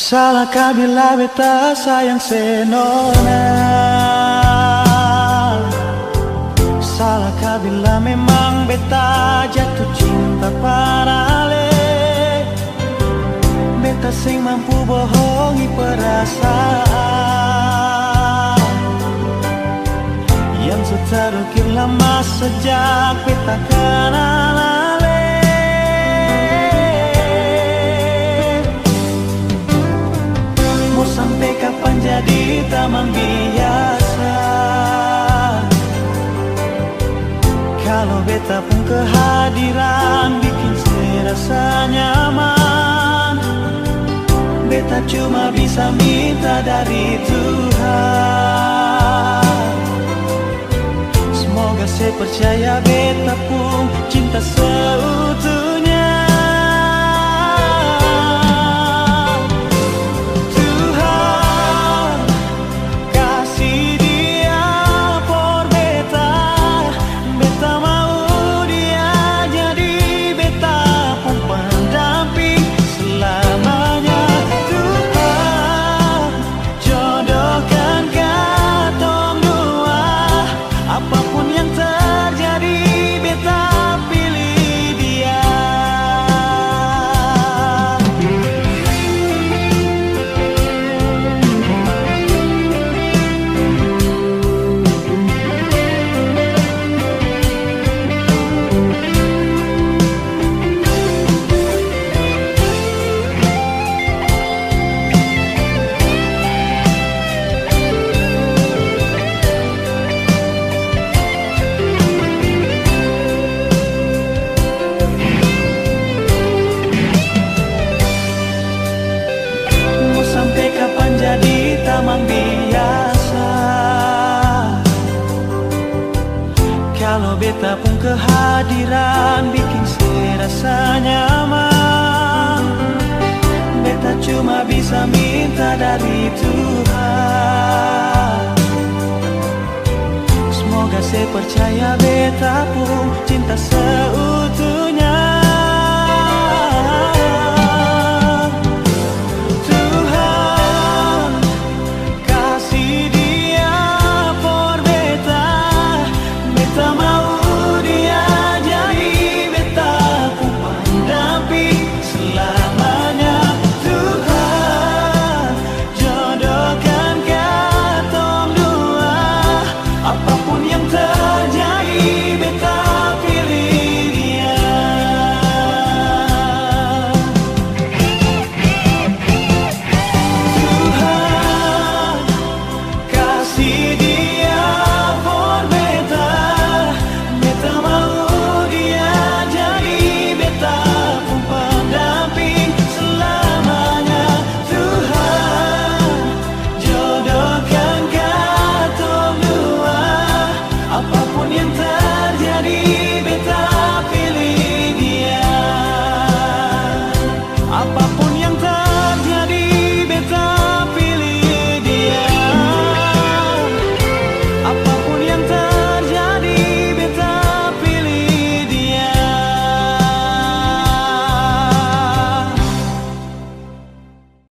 Salahkah bila beta sayang senona? Salahkah bila memang beta jatuh cinta parale? Beta sing mampu bohongi perasaan yang seterukir lama sejak beta kenal ale. Mau sampai kapan jadi tamang biasa? Kalau beta pun kehadiran bikin serasa nyaman, beta cuma bisa minta dari Tuhan. Semoga saya percaya beta pun cinta seutuhnya. Tuhan kasih dia por beta, beta mau dia jadi beta pun pendamping selamanya. Tuhan jodohkan katong dua, apapun yang terjadi beta pilih dia. Mau sampai kapan jadi tamang biasa? Kalau beta pun kehadiran bikin serasa nyaman, beta cuma bisa minta dari Tuhan. Semoga saya percaya beta pun cinta seutuhnya.